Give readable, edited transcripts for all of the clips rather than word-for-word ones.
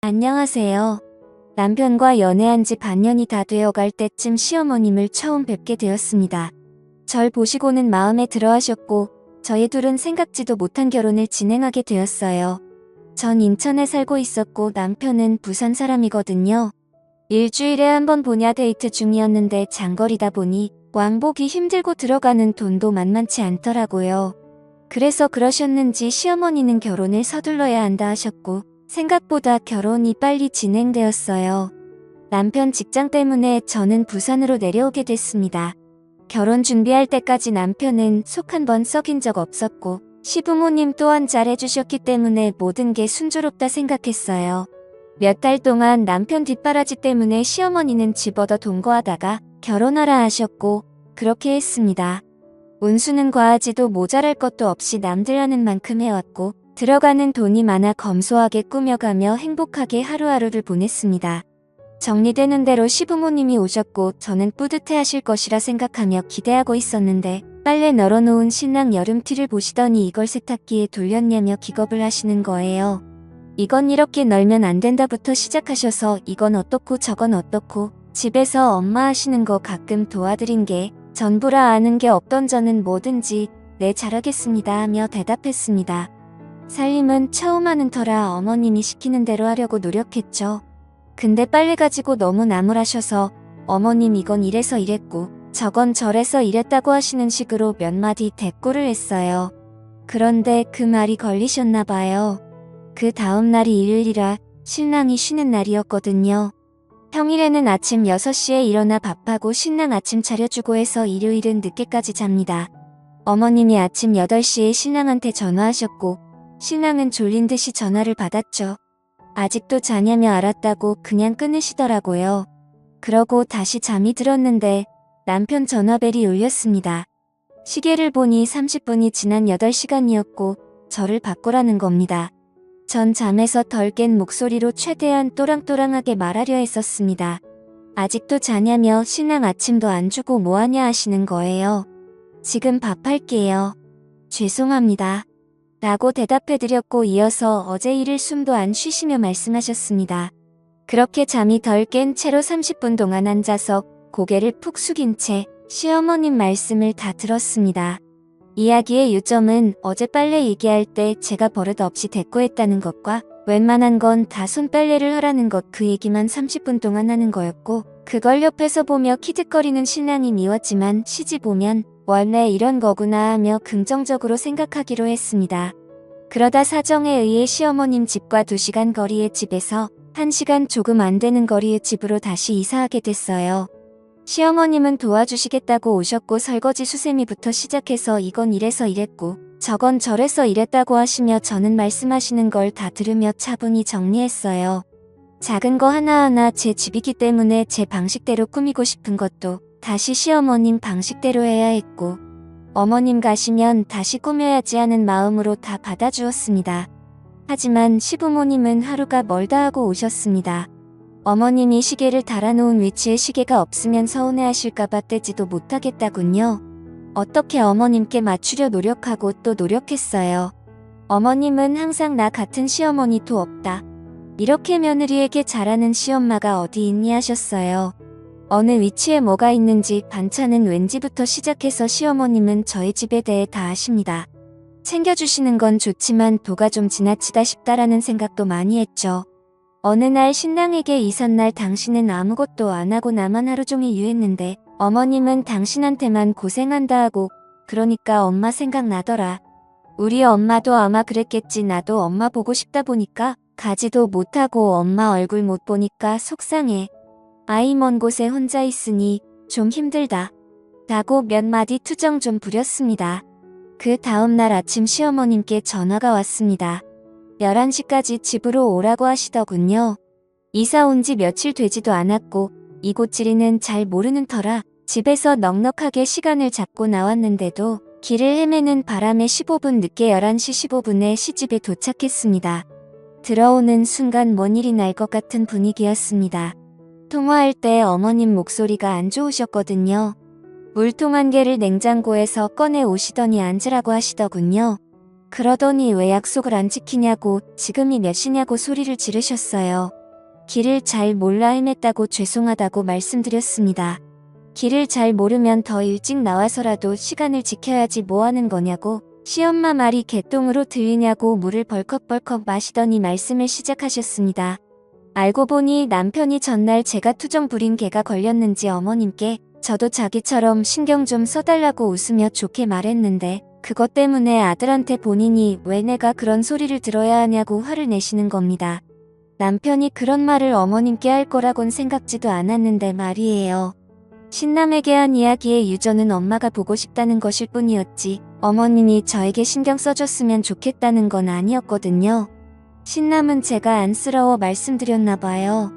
안녕하세요. 남편과 연애한 지 반년이 다 되어갈 때쯤 시어머님을 처음 뵙게 되었습니다. 절 보시고는 마음에 들어 하셨고, 저희 둘은 생각지도 못한 결혼을 진행하게 되었어요. 전 인천에 살고 있었고 남편은 부산 사람이거든요. 일주일에 한 번 보냐 데이트 중이었는데 장거리다 보니 왕복이 힘들고 들어가는 돈도 만만치 않더라고요. 그래서 그러셨는지 시어머니는 결혼을 서둘러야 한다 하셨고, 생각보다 결혼이 빨리 진행되었어요. 남편 직장 때문에 저는 부산으로 내려오게 됐습니다. 결혼 준비할 때까지 남편은 속 한 번 썩인 적 없었고, 시부모님 또한 잘해주셨기 때문에 모든 게 순조롭다 생각했어요. 몇 달 동안 남편 뒷바라지 때문에 시어머니는 집 얻어 동거하다가 결혼하라 하셨고, 그렇게 했습니다. 운수는 과하지도 모자랄 것도 없이 남들 하는 만큼 해왔고, 들어가는 돈이 많아 검소하게 꾸며가며 행복하게 하루하루를 보냈습니다. 정리되는 대로 시부모님이 오셨고 저는 뿌듯해 하실 것이라 생각하며 기대하고 있었는데, 빨래 널어놓은 신랑 여름티를 보시더니 이걸 세탁기에 돌렸냐며 기겁을 하시는 거예요. 이건 이렇게 널면 안 된다부터 시작하셔서 이건 어떻고 저건 어떻고, 집에서 엄마 하시는 거 가끔 도와드린 게 전부라 아는 게 없던 저는 뭐든지 네 잘하겠습니다 하며 대답했습니다. 살림은 처음 하는 터라 어머님이 시키는 대로 하려고 노력했죠. 근데 빨래 가지고 너무 나무라셔서 어머님 이건 이래서 이랬고 저건 저래서 이랬다고 하시는 식으로 몇 마디 대꾸를 했어요. 그런데 그 말이 걸리셨나 봐요. 그 다음 날이 일요일이라 신랑이 쉬는 날이었거든요. 평일에는 아침 6시에 일어나 밥하고 신랑 아침 차려주고 해서 일요일은 늦게까지 잡니다. 어머님이 아침 8시에 신랑한테 전화하셨고, 신랑은 졸린 듯이 전화를 받았죠. 아직도 자냐며 알았다고 그냥 끊으시더라고요. 그러고 다시 잠이 들었는데 남편 전화벨이 울렸습니다. 시계를 보니 30분이 지난 8시간이었고 저를 바꾸라는 겁니다. 전 잠에서 덜 깬 목소리로 최대한 또랑또랑하게 말하려 했었습니다. 아직도 자냐며 신랑 아침도 안 주고 뭐하냐 하시는 거예요. 지금 밥할게요. 죄송합니다. 라고 대답해드렸고 이어서 어제 일을 숨도 안 쉬시며 말씀하셨습니다. 그렇게 잠이 덜 깬 채로 30분 동안 앉아서 고개를 푹 숙인 채 시어머님 말씀을 다 들었습니다. 이야기의 요점은 어제 빨래 얘기할 때 제가 버릇없이 대꾸했다는 것과 웬만한 건 다 손빨래를 하라는 것 그 얘기만 30분 동안 하는 거였고, 그걸 옆에서 보며 키득거리는 신랑이 미웠지만 시집 오면 원래 이런 거구나 하며 긍정적으로 생각하기로 했습니다. 그러다 사정에 의해 시어머님 집과 2시간 거리의 집에서 1시간 조금 안 되는 거리의 집으로 다시 이사하게 됐어요. 시어머님은 도와주시겠다고 오셨고 설거지 수세미부터 시작해서 이건 이래서 이랬고 저건 저래서 이랬다고 하시며 저는 말씀하시는 걸 다 들으며 차분히 정리했어요. 작은 거 하나하나 제 집이기 때문에 제 방식대로 꾸미고 싶은 것도 다시 시어머님 방식대로 해야 했고, 어머님 가시면 다시 꾸며야지 하는 마음으로 다 받아주었습니다. 하지만 시부모님은 하루가 멀다 하고 오셨습니다. 어머님이 시계를 달아놓은 위치에 시계가 없으면 서운해하실까봐 떼지도 못하겠다군요. 어떻게 어머님께 맞추려 노력하고 또 노력했어요. 어머님은 항상 나 같은 시어머니도 없다. 이렇게 며느리에게 잘하는 시엄마가 어디 있니 하셨어요. 어느 위치에 뭐가 있는지 반찬은 왠지부터 시작해서 시어머님은 저희 집에 대해 다 아십니다. 챙겨주시는 건 좋지만 도가 좀 지나치다 싶다라는 생각도 많이 했죠. 어느 날 신랑에게 이삿날 당신은 아무것도 안 하고 나만 하루 종일 유했는데 어머님은 당신한테만 고생한다 하고, 그러니까 엄마 생각나더라. 우리 엄마도 아마 그랬겠지. 나도 엄마 보고 싶다 보니까 가지도 못하고 엄마 얼굴 못 보니까 속상해. 아이 먼 곳에 혼자 있으니 좀 힘들다. 라고 몇 마디 투정 좀 부렸습니다. 그 다음날 아침 시어머님께 전화가 왔습니다. 11시까지 집으로 오라고 하시더군요. 이사 온 지 며칠 되지도 않았고 이곳 지리는 잘 모르는 터라 집에서 넉넉하게 시간을 잡고 나왔는데도 길을 헤매는 바람에 15분 늦게 11시 15분에 시집에 도착했습니다. 들어오는 순간 뭔 일이 날 것 같은 분위기였습니다. 통화할 때 어머님 목소리가 안 좋으셨거든요. 물통 한 개를 냉장고에서 꺼내 오시더니 앉으라고 하시더군요. 그러더니 왜 약속을 안 지키냐고 지금이 몇 시냐고 소리를 지르셨어요. 길을 잘 몰라 헤맸다고 죄송하다고 말씀드렸습니다. 길을 잘 모르면 더 일찍 나와서라도 시간을 지켜야지 뭐 하는 거냐고 시엄마 말이 개똥으로 들리냐고 물을 벌컥벌컥 마시더니 말씀을 시작하셨습니다. 알고 보니 남편이 전날 제가 투정 부린 개가 걸렸는지 어머님께 저도 자기처럼 신경 좀 써달라고 웃으며 좋게 말했는데 그것 때문에 아들한테 본인이 왜 내가 그런 소리를 들어야 하냐고 화를 내시는 겁니다. 남편이 그런 말을 어머님께 할 거라곤 생각지도 않았는데 말이에요. 신남에게 한 이야기의 유저는 엄마가 보고 싶다는 것일 뿐이었지 어머님이 저에게 신경 써줬으면 좋겠다는 건 아니었거든요. 신남은 제가 안쓰러워 말씀드렸나 봐요.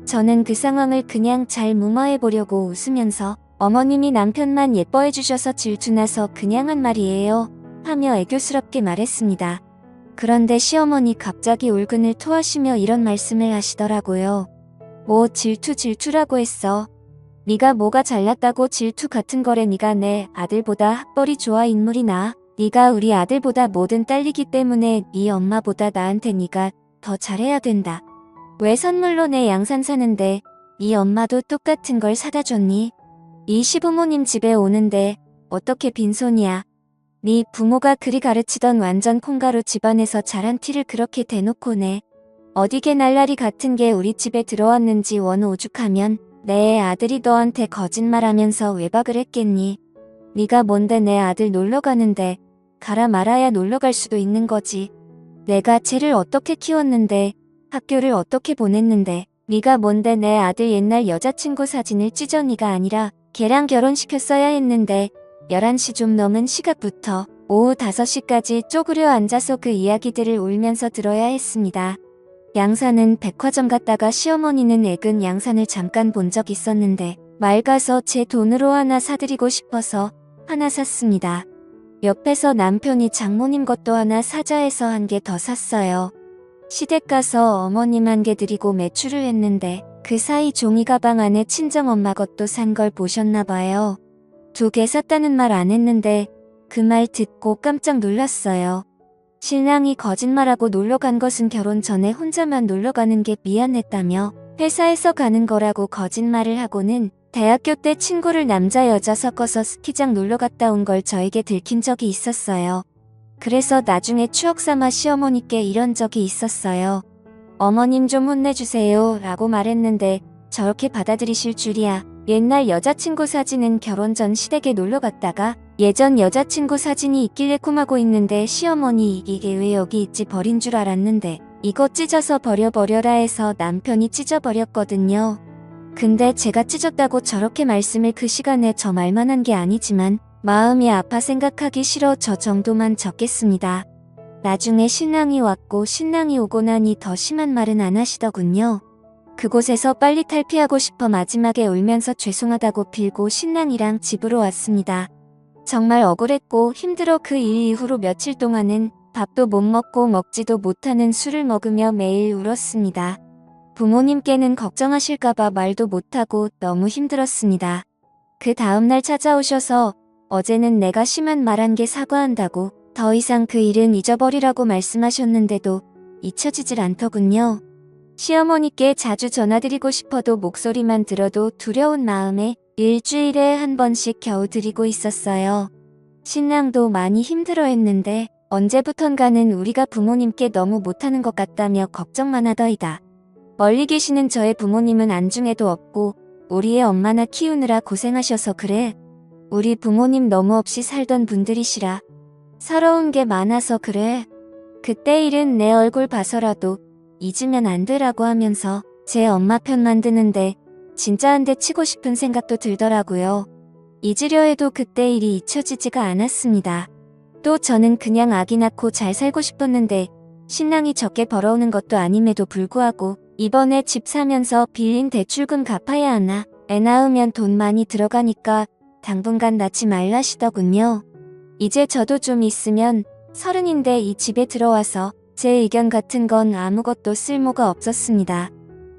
저는 그 상황을 그냥 잘 무마해보려고 웃으면서 어머님이 남편만 예뻐해 주셔서 질투나서 그냥 한 말이에요 하며 애교스럽게 말했습니다. 그런데 시어머니 갑자기 울근을 토하시며 이런 말씀을 하시더라고요. 뭐 질투라고 했어. 네가 뭐가 잘났다고 질투 같은 거래. 네가 내 아들보다 학벌이 좋아 인물이 나. 네가 우리 아들보다 모든 딸리기 때문에 네 엄마보다 나한테 네가 더 잘해야 된다. 왜 선물로 내 양산 사는데 네 엄마도 똑같은 걸 사다 줬니? 이 시부모님 집에 오는데 어떻게 빈손이야. 네 부모가 그리 가르치던 완전 콩가루 집안에서 자란 티를 그렇게 대놓고 내. 어디게 날라리 같은 게 우리 집에 들어왔는지 원 오죽하면 내 아들이 너한테 거짓말하면서 외박을 했겠니? 네가 뭔데 내 아들 놀러 가는데 가라 말아야 놀러 갈 수도 있는 거지. 내가 쟤를 어떻게 키웠는데 학교를 어떻게 보냈는데 네가 뭔데 내 아들 옛날 여자친구 사진을 찢어. 네가 아니라 걔랑 결혼시켰어야 했는데 11시 좀 넘은 시각부터 오후 5시까지 쪼그려 앉아서 그 이야기들을 울면서 들어야 했습니다. 양산은 백화점 갔다가 시어머니는 액은 양산을 잠깐 본 적 있었는데 맑아서 제 돈으로 하나 사드리고 싶어서 하나 샀습니다. 옆에서 남편이 장모님 것도 하나 사자 해서 한 개 더 샀어요. 시댁 가서 어머님 한 개 드리고 매출을 했는데 그 사이 종이 가방 안에 친정엄마 것도 산 걸 보셨나 봐요. 2개 샀다는 말 안 했는데 그 말 듣고 깜짝 놀랐어요. 신랑이 거짓말하고 놀러 간 것은 결혼 전에 혼자만 놀러 가는 게 미안했다며 회사에서 가는 거라고 거짓말을 하고는 대학교 때 친구를 남자 여자 섞어서 스키장 놀러 갔다 온 걸 저에게 들킨 적이 있었어요. 그래서 나중에 추억 삼아 시어머니께 이런 적이 있었어요. 어머님 좀 혼내주세요 라고 말했는데 저렇게 받아들이실 줄이야. 옛날 여자친구 사진은 결혼 전 시댁에 놀러 갔다가 예전 여자친구 사진이 있길래 쿰하고 있는데 시어머니 이게 왜 여기 있지 버린 줄 알았는데 이거 찢어서 버려버려라 해서 남편이 찢어버렸거든요. 근데 제가 찢었다고 저렇게 말씀을 그 시간에 저 말만 한 게 아니지만 마음이 아파 생각하기 싫어 저 정도만 적겠습니다. 나중에 신랑이 왔고 신랑이 오고 나니 더 심한 말은 안 하시더군요. 그곳에서 빨리 탈피하고 싶어 마지막에 울면서 죄송하다고 빌고 신랑이랑 집으로 왔습니다. 정말 억울했고 힘들어 그 일 이후로 며칠 동안은 밥도 못 먹고 먹지도 못하는 술을 먹으며 매일 울었습니다. 부모님께는 걱정하실까봐 말도 못하고 너무 힘들었습니다. 그 다음날 찾아오셔서 어제는 내가 심한 말한 게 사과한다고 더 이상 그 일은 잊어버리라고 말씀하셨는데도 잊혀지질 않더군요. 시어머니께 자주 전화드리고 싶어도 목소리만 들어도 두려운 마음에 일주일에 한 번씩 겨우 드리고 있었어요. 신랑도 많이 힘들어했는데 언제부턴가는 우리가 부모님께 너무 못하는 것 같다며 걱정만 하더이다. 멀리 계시는 저의 부모님은 안중에도 없고 우리의 엄마나 키우느라 고생하셔서 그래. 우리 부모님 너무 없이 살던 분들이시라. 서러운 게 많아서 그래. 그때 일은 내 얼굴 봐서라도 잊으면 안 되라고 하면서 제 엄마 편만 드는데 진짜 한 대 치고 싶은 생각도 들더라고요. 잊으려 해도 그때 일이 잊혀지지가 않았습니다. 또 저는 그냥 아기 낳고 잘 살고 싶었는데 신랑이 적게 벌어오는 것도 아님에도 불구하고 이번에 집 사면서 빌린 대출금 갚아야 하나 애 낳으면 돈 많이 들어가니까 당분간 낳지 말라시더군요. 이제 저도 좀 있으면 30인데 이 집에 들어와서 제 의견 같은 건 아무것도 쓸모가 없었습니다.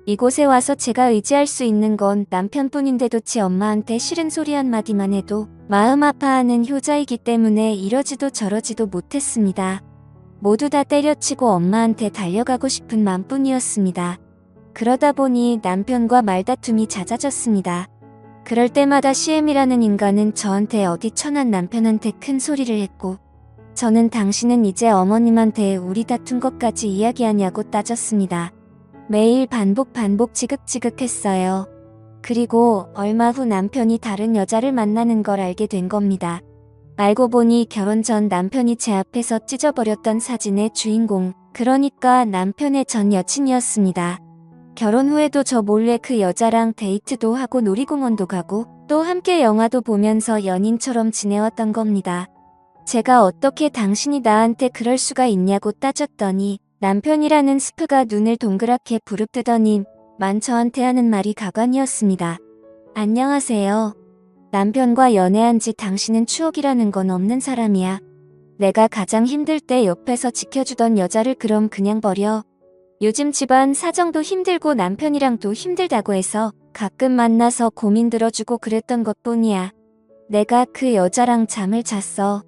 이곳에 와서 제가 의지할 수 있는 건 남편뿐인데도 지 엄마한테 싫은 소리 한마디만 해도 마음 아파하는 효자이기 때문에 이러지도 저러지도 못했습니다. 모두 다 때려치고 엄마한테 달려가고 싶은 맘뿐이었습니다. 그러다 보니 남편과 말다툼이 잦아졌습니다. 그럴 때마다 CM이라는 인간은 저한테 어디 천한 남편한테 큰 소리를 했고, 저는 당신은 이제 어머님한테 우리 다툰 것까지 이야기하냐고 따졌습니다. 매일 반복 지극지극했어요. 그리고 얼마 후 남편이 다른 여자를 만나는 걸 알게 된 겁니다. 알고 보니 결혼 전 남편이 제 앞에서 찢어버렸던 사진의 주인공, 그러니까 남편의 전 여친이었습니다. 결혼 후에도 저 몰래 그 여자랑 데이트도 하고 놀이공원도 가고 또 함께 영화도 보면서 연인처럼 지내왔던 겁니다. 제가 어떻게 당신이 나한테 그럴 수가 있냐고 따졌더니 남편이라는 스프가 눈을 동그랗게 부릅뜨더니 만 저한테 하는 말이 가관이었습니다. 안녕하세요. 남편과 연애한 지 당신은 추억이라는 건 없는 사람이야. 내가 가장 힘들 때 옆에서 지켜주던 여자를 그럼 그냥 버려. 요즘 집안 사정도 힘들고 남편이랑도 힘들다고 해서 가끔 만나서 고민 들어주고 그랬던 것뿐이야. 내가 그 여자랑 잠을 잤어.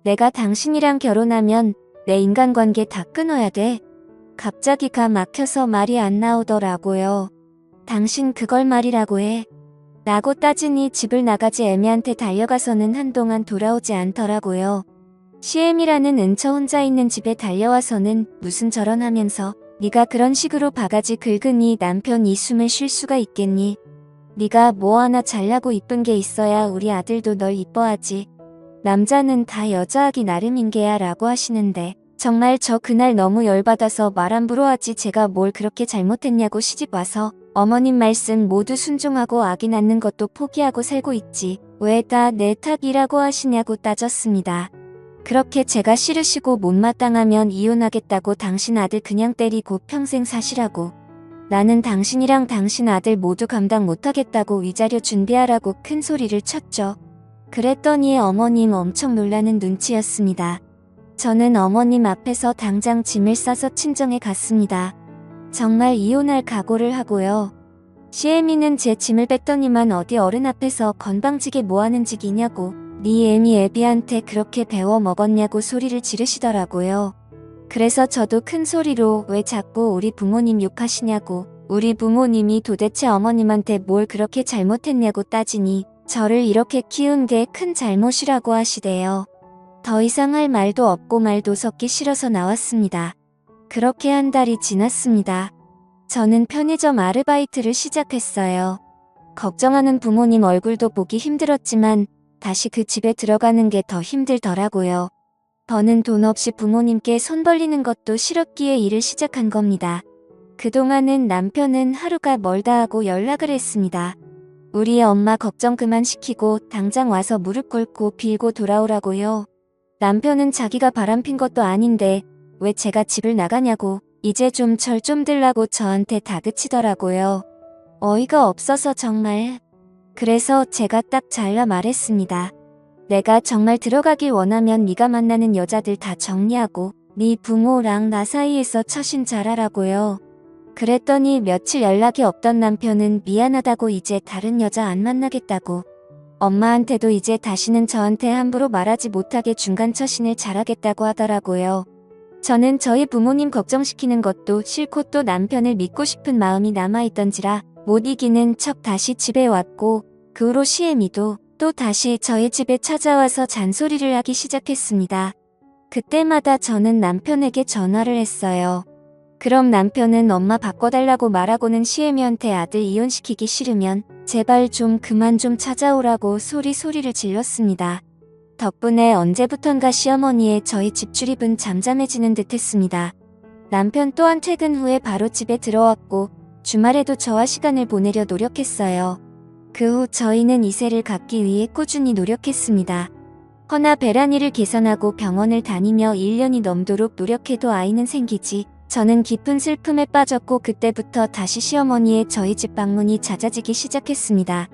내가 당신이랑 결혼하면 내 인간관계 다 끊어야 돼. 갑자기 가 막혀서 말이 안 나오더라고요. 당신 그걸 말이라고 해. 라고 따지니 집을 나가지 애미한테 달려가서는 한동안 돌아오지 않더라고요. CM이라는 은처 혼자 있는 집에 달려와서는 무슨 저런 하면서 네가 그런 식으로 바가지 긁으니 남편 이 숨을 쉴 수가 있겠니? 네가 뭐 하나 잘나고 이쁜 게 있어야 우리 아들도 널 이뻐하지. 남자는 다 여자하기 나름인 게야 라고 하시는데 정말 저 그날 너무 열받아서 말 함부로 하지 제가 뭘 그렇게 잘못했냐고 시집 와서 어머님 말씀 모두 순종하고 아기 낳는 것도 포기하고 살고 있지. 왜 다 내 탓이라고 하시냐고 따졌습니다. 그렇게 제가 싫으시고 못마땅하면 이혼하겠다고 당신 아들 그냥 때리고 평생 사시라고. 나는 당신이랑 당신 아들 모두 감당 못하겠다고 위자료 준비하라고 큰 소리를 쳤죠. 그랬더니 어머님 엄청 놀라는 눈치였습니다. 저는 어머님 앞에서 당장 짐을 싸서 친정에 갔습니다. 정말 이혼할 각오를 하고요. CM이는 제 짐을 뺐더니만 어디 어른 앞에서 건방지게 뭐하는 짓이냐고 네 애미 애비한테 그렇게 배워 먹었냐고 소리를 지르시더라고요. 그래서 저도 큰 소리로 왜 자꾸 우리 부모님 욕하시냐고 우리 부모님이 도대체 어머님한테 뭘 그렇게 잘못했냐고 따지니 저를 이렇게 키운 게 큰 잘못이라고 하시대요. 더 이상 할 말도 없고 말도 섞기 싫어서 나왔습니다. 그렇게 한 달이 지났습니다. 저는 편의점 아르바이트를 시작했어요. 걱정하는 부모님 얼굴도 보기 힘들었지만 다시 그 집에 들어가는 게 더 힘들더라고요. 버는 돈 없이 부모님께 손 벌리는 것도 싫었기에 일을 시작한 겁니다. 그동안은 남편은 하루가 멀다 하고 연락을 했습니다. 우리 엄마 걱정 그만 시키고 당장 와서 무릎 꿇고 빌고 돌아오라고요. 남편은 자기가 바람핀 것도 아닌데 왜 제가 집을 나가냐고 이제 좀 절 좀 들라고 저한테 다그치더라고요. 어이가 없어서 정말. 그래서 제가 딱 잘라 말했습니다. 내가 정말 들어가길 원하면 네가 만나는 여자들 다 정리하고 네 부모랑 나 사이에서 처신 잘하라고요. 그랬더니 며칠 연락이 없던 남편은 미안하다고 이제 다른 여자 안 만나겠다고 엄마한테도 이제 다시는 저한테 함부로 말하지 못하게 중간 처신을 잘하겠다고 하더라고요. 저는 저희 부모님 걱정시키는 것도 싫고 또 남편을 믿고 싶은 마음이 남아있던지라 못 이기는 척 다시 집에 왔고 그 후로 CM이도 또 다시 저희 집에 찾아와서 잔소리를 하기 시작했습니다. 그때마다 저는 남편에게 전화를 했어요. 그럼 남편은 엄마 바꿔달라고 말하고는 CM이한테 아들 이혼시키기 싫으면 제발 좀 그만 좀 찾아오라고 소리를 질렀습니다. 덕분에 언제부턴가 시어머니의 저희 집 출입은 잠잠해지는 듯 했습니다. 남편 또한 퇴근 후에 바로 집에 들어왔고 주말에도 저와 시간을 보내려 노력했어요. 그 후 저희는 이세를 갖기 위해 꾸준히 노력했습니다. 허나 배란일을 개선하고 병원을 다니며 1년이 넘도록 노력해도 아이는 생기지 저는 깊은 슬픔에 빠졌고 그때부터 다시 시어머니의 저희 집 방문이 잦아지기 시작했습니다.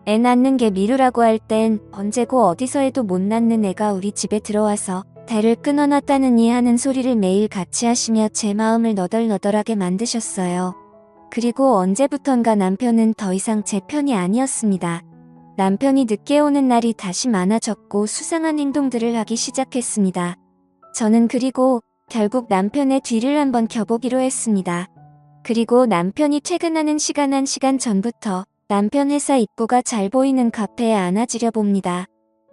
애 낳는 게 미루라고 할 땐 언제고 어디서 해도 못 낳는 애가 우리 집에 들어와서 대를 끊어놨다느니 하는 소리를 매일 같이 하시며 제 마음을 너덜너덜하게 만드셨어요. 그리고 언제부턴가 남편은 더 이상 제 편이 아니었습니다. 남편이 늦게 오는 날이 다시 많아졌고 수상한 행동들을 하기 시작했습니다. 저는 그리고 결국 남편의 뒤를 한번 켜보기로 했습니다. 그리고 남편이 퇴근하는 시간 1시간 전부터 남편 회사 입구가 잘 보이는 카페에 안아지려 봅니다.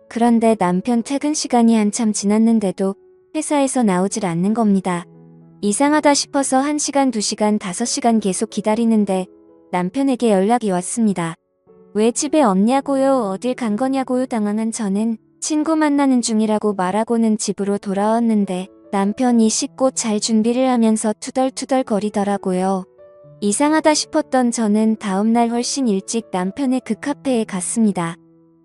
그런데 남편 퇴근 시간이 한참 지났는데도 회사에서 나오질 않는 겁니다. 이상하다 싶어서 1시간, 2시간, 5시간 계속 기다리는데 남편에게 연락이 왔습니다. 왜 집에 없냐고요? 어딜 간 거냐고요? 당황한 저는 친구 만나는 중이라고 말하고는 집으로 돌아왔는데 남편이 씻고 잘 준비를 하면서 투덜투덜 거리더라고요. 이상하다 싶었던 저는 다음날 훨씬 일찍 남편의 그 카페에 갔습니다.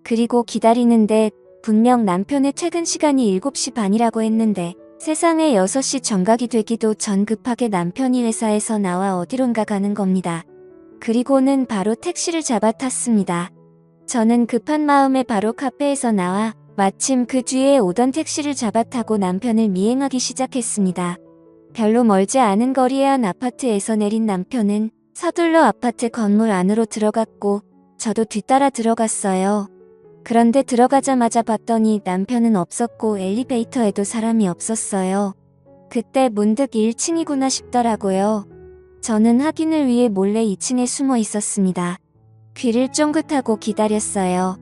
그리고 기다리는데 분명 남편의 퇴근 시간이 7시 반이라고 했는데 세상에 6시 정각이 되기도 전 급하게 남편이 회사에서 나와 어디론가 가는 겁니다. 그리고는 바로 택시를 잡아 탔습니다. 저는 급한 마음에 바로 카페에서 나와 마침 그 뒤에 오던 택시를 잡아 타고 남편을 미행하기 시작했습니다. 별로 멀지 않은 거리의 한 아파트에서 내린 남편은 서둘러 아파트 건물 안으로 들어갔고 저도 뒤따라 들어갔어요. 그런데 들어가자마자 봤더니 남편은 없었고 엘리베이터에도 사람이 없었어요. 그때 문득 1층이구나 싶더라고요. 저는 확인을 위해 몰래 2층에 숨어 있었습니다. 귀를 쫑긋하고 기다렸어요.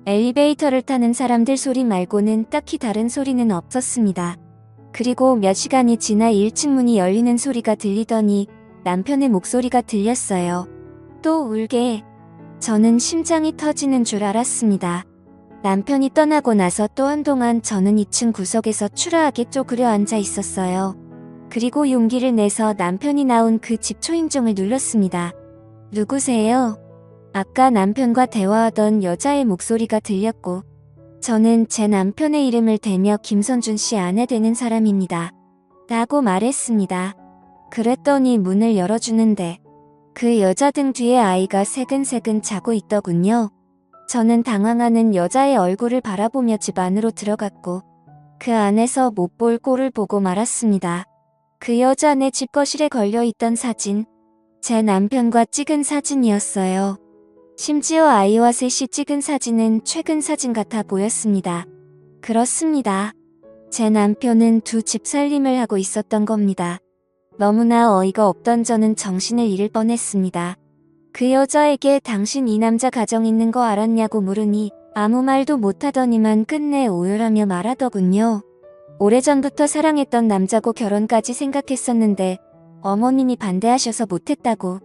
엘리베이터를 타는 사람들 소리 말고는 딱히 다른 소리는 없었습니다. 그리고 몇 시간이 지나 1층 문이 열리는 소리가 들리더니 남편의 목소리가 들렸어요. 또 울게. 저는 심장이 터지는 줄 알았습니다. 남편이 떠나고 나서 또 한동안 저는 2층 구석에서 추라하게 쪼그려 앉아 있었어요. 그리고 용기를 내서 남편이 나온 그 집 초인종을 눌렀습니다. 누구세요? 아까 남편과 대화하던 여자의 목소리가 들렸고 저는 제 남편의 이름을 대며 김선준 씨 아내 되는 사람입니다. 라고 말했습니다. 그랬더니 문을 열어주는데 그 여자 등 뒤에 아이가 새근새근 자고 있더군요. 저는 당황하는 여자의 얼굴을 바라보며 집 안으로 들어갔고 그 안에서 못 볼 꼴을 보고 말았습니다. 그 여자 내 집 거실에 걸려있던 사진, 제 남편과 찍은 사진이었어요. 심지어 아이와 셋이 찍은 사진은 최근 사진 같아 보였습니다. 그렇습니다. 제 남편은 두 집 살림을 하고 있었던 겁니다. 너무나 어이가 없던 저는 정신을 잃을 뻔했습니다. 그 여자에게 당신 이 남자 가정 있는 거 알았냐고 물으니 아무 말도 못하더니만 끝내 오열하며 말하더군요. 오래전부터 사랑했던 남자고 결혼까지 생각했었는데 어머님이 반대하셔서 못했다고.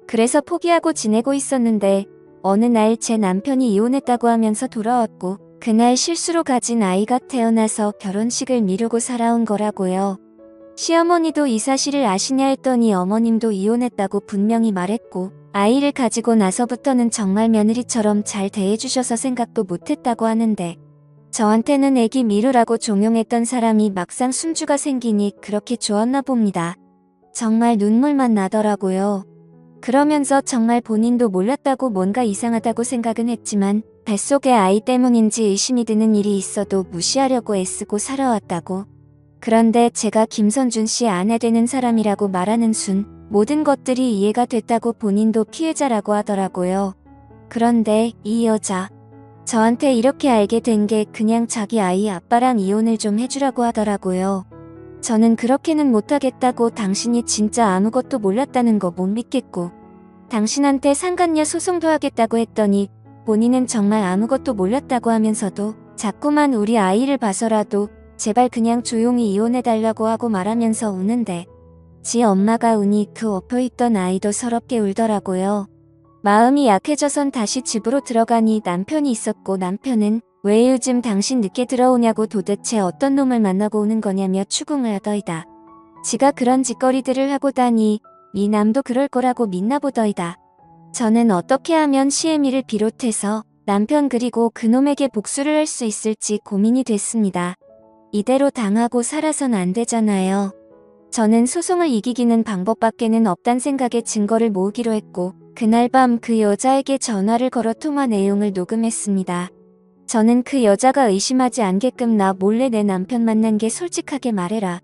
그래서 포기하고 지내고 있었는데 어느 날 제 남편이 이혼했다고 하면서 돌아왔고 그날 실수로 가진 아이가 태어나서 결혼식을 미루고 살아온 거라고요. 시어머니도 이 사실을 아시냐 했더니 어머님도 이혼했다고 분명히 말했고 아이를 가지고 나서부터는 정말 며느리처럼 잘 대해주셔서 생각도 못했다고 하는데 저한테는 애기 미루라고 종용했던 사람이 막상 숨주가 생기니 그렇게 좋았나 봅니다. 정말 눈물만 나더라고요. 그러면서 정말 본인도 몰랐다고 뭔가 이상하다고 생각은 했지만 뱃속의 아이 때문인지 의심이 드는 일이 있어도 무시하려고 애쓰고 살아왔다고. 그런데 제가 김선준 씨 아내 되는 사람이라고 말하는 순 모든 것들이 이해가 됐다고 본인도 피해자라고 하더라고요. 그런데 이 여자, 저한테 이렇게 알게 된 게 그냥 자기 아이 아빠랑 이혼을 좀 해주라고 하더라고요. 저는 그렇게는 못하겠다고 당신이 진짜 아무것도 몰랐다는 거 못 믿겠고 당신한테 상간녀 소송도 하겠다고 했더니 본인은 정말 아무것도 몰랐다고 하면서도 자꾸만 우리 아이를 봐서라도 제발 그냥 조용히 이혼해달라고 하고 말하면서 우는데 지 엄마가 우니 그 엎혀있던 아이도 서럽게 울더라고요. 마음이 약해져선 다시 집으로 들어가니 남편이 있었고 남편은 왜 요즘 당신 늦게 들어오냐고 도대체 어떤 놈을 만나고 오는 거냐며 추궁을 하더이다. 지가 그런 짓거리들을 하고 다니 미남도 그럴 거라고 믿나 보더이다. 저는 어떻게 하면 시애미를 비롯해서 남편 그리고 그놈에게 복수를 할 수 있을지 고민이 됐습니다. 이대로 당하고 살아선 안 되잖아요. 저는 소송을 이기기는 방법밖에는 없단 생각에 증거를 모으기로 했고 그날 밤 그 여자에게 전화를 걸어 통화 내용을 녹음했습니다. 저는 그 여자가 의심하지 않게끔 나 몰래 내 남편 만난 게 솔직하게 말해라.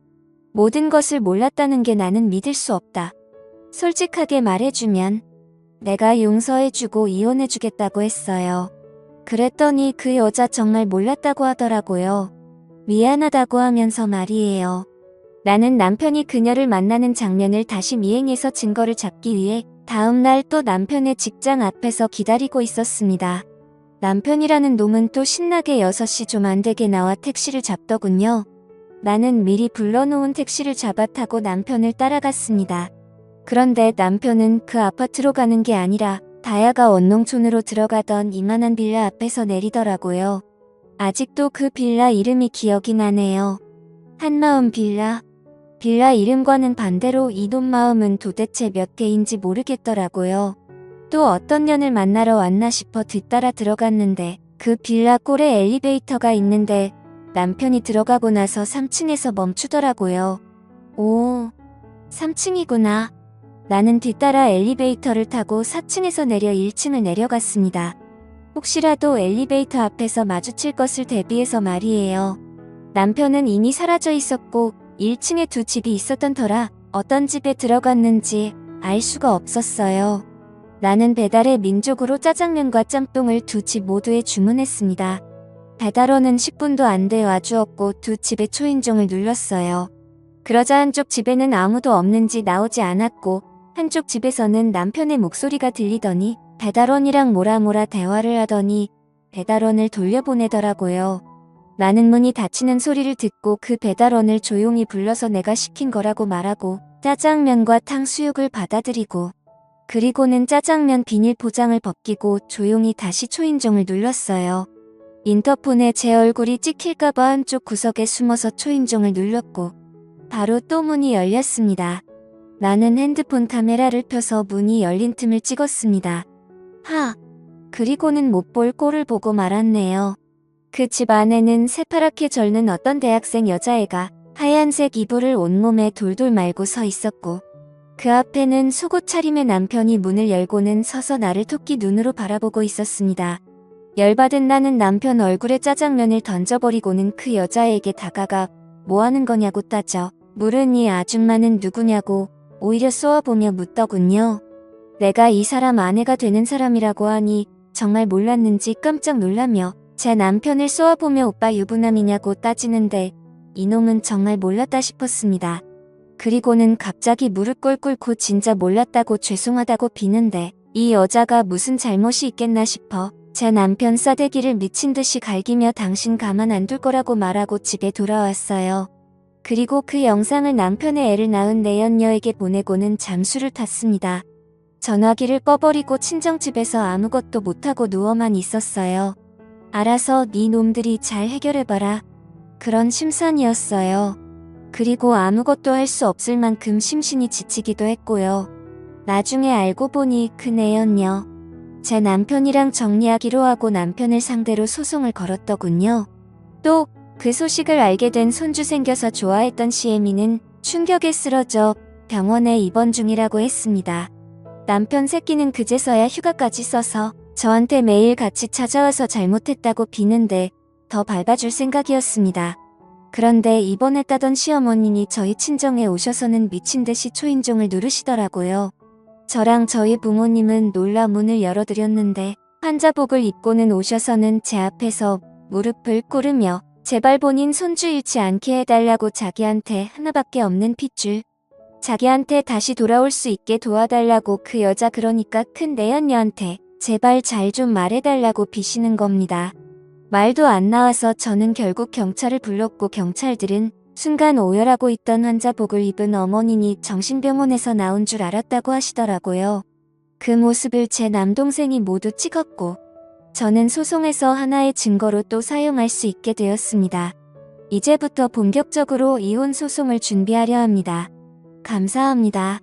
모든 것을 몰랐다는 게 나는 믿을 수 없다. 솔직하게 말해주면 내가 용서해주고 이혼해주겠다고 했어요. 그랬더니 그 여자 정말 몰랐다고 하더라고요. 미안하다고 하면서 말이에요. 나는 남편이 그녀를 만나는 장면을 다시 미행해서 증거를 잡기 위해 다음날 또 남편의 직장 앞에서 기다리고 있었습니다. 남편이라는 놈은 또 신나게 6시 좀 안 되게 나와 택시를 잡더군요. 나는 미리 불러놓은 택시를 잡아 타고 남편을 따라갔습니다. 그런데 남편은 그 아파트로 가는 게 아니라 다야가 원농촌으로 들어가던 이만한 빌라 앞에서 내리더라고요. 아직도 그 빌라 이름이 기억이 나네요. 한마음 빌라. 빌라 이름과는 반대로 이돈 마음은 도대체 몇 개인지 모르겠더라고요. 또 어떤 년을 만나러 왔나 싶어 뒤따라 들어갔는데 그 빌라 꼴에 엘리베이터가 있는데 남편이 들어가고 나서 3층에서 멈추더라고요. 오, 3층이구나. 나는 뒤따라 엘리베이터를 타고 4층에서 내려 1층을 내려갔습니다. 혹시라도 엘리베이터 앞에서 마주칠 것을 대비해서 말이에요. 남편은 이미 사라져 있었고 1층에 두 집이 있었던 터라 어떤 집에 들어갔는지 알 수가 없었어요. 나는 배달의 민족으로 짜장면과 짬뽕을 두 집 모두에 주문했습니다. 배달원은 10분도 안 돼 와주었고 두 집의 초인종을 눌렀어요. 그러자 한쪽 집에는 아무도 없는지 나오지 않았고 한쪽 집에서는 남편의 목소리가 들리더니 배달원이랑 뭐라 대화를 하더니 배달원을 돌려보내더라고요. 나는 문이 닫히는 소리를 듣고 그 배달원을 조용히 불러서 내가 시킨 거라고 말하고 짜장면과 탕수육을 받아들이고 그리고는 짜장면 비닐 포장을 벗기고 조용히 다시 초인종을 눌렀어요. 인터폰에 제 얼굴이 찍힐까봐 한쪽 구석에 숨어서 초인종을 눌렀고 바로 또 문이 열렸습니다. 나는 핸드폰 카메라를 펴서 문이 열린 틈을 찍었습니다. 그리고는 못 볼 꼴을 보고 말았네요. 그 집 안에는 새파랗게 절는 어떤 대학생 여자애가 하얀색 이불을 온몸에 돌돌 말고 서 있었고 그 앞에는 속옷 차림의 남편이 문을 열고는 서서 나를 토끼 눈으로 바라보고 있었습니다. 열받은 나는 남편 얼굴에 짜장면을 던져버리고는 그 여자애에게 다가가 뭐 하는 거냐고 따져 물은 이 아줌마는 누구냐고 오히려 쏘아보며 묻더군요. 내가 이 사람 아내가 되는 사람이라고 하니 정말 몰랐는지 깜짝 놀라며 제 남편을 쏘아보며 오빠 유부남이냐고 따지는데 이놈은 정말 몰랐다 싶었습니다. 그리고는 갑자기 무릎 꿇고 진짜 몰랐다고 죄송하다고 비는데 이 여자가 무슨 잘못이 있겠나 싶어 제 남편 싸대기를 미친듯이 갈기며 당신 가만 안 둘 거라고 말하고 집에 돌아왔어요. 그리고 그 영상을 남편의 애를 낳은 내연녀에게 보내고는 잠수를 탔습니다. 전화기를 꺼버리고 친정집에서 아무것도 못하고 누워만 있었어요. 알아서 네 놈들이 잘 해결해봐라. 그런 심산이었어요. 그리고 아무것도 할 수 없을 만큼 심신이 지치기도 했고요. 나중에 알고 보니 그 내연녀 제 남편이랑 정리하기로 하고 남편을 상대로 소송을 걸었더군요. 또 그 소식을 알게 된 손주 생겨서 좋아했던 시애미는 충격에 쓰러져 병원에 입원 중이라고 했습니다. 남편 새끼는 그제서야 휴가까지 써서 저한테 매일 같이 찾아와서 잘못했다고 비는데 더 밟아줄 생각이었습니다. 그런데 입원했다던 시어머님이 저희 친정에 오셔서는 미친듯이 초인종을 누르시더라고요. 저랑 저희 부모님은 놀라 문을 열어드렸는데 환자복을 입고는 오셔서는 제 앞에서 무릎을 꿇으며 제발 본인 손주 잃지 않게 해달라고 자기한테 하나밖에 없는 핏줄 자기한테 다시 돌아올 수 있게 도와달라고 그 여자 그러니까 큰 내연녀한테 제발 잘 좀 말해달라고 비시는 겁니다. 말도 안 나와서 저는 결국 경찰을 불렀고 경찰들은 순간 오열하고 있던 환자복을 입은 어머님이 정신병원에서 나온 줄 알았다고 하시더라고요. 그 모습을 제 남동생이 모두 찍었고 저는 소송에서 하나의 증거로 또 사용할 수 있게 되었습니다. 이제부터 본격적으로 이혼 소송을 준비하려 합니다. 감사합니다.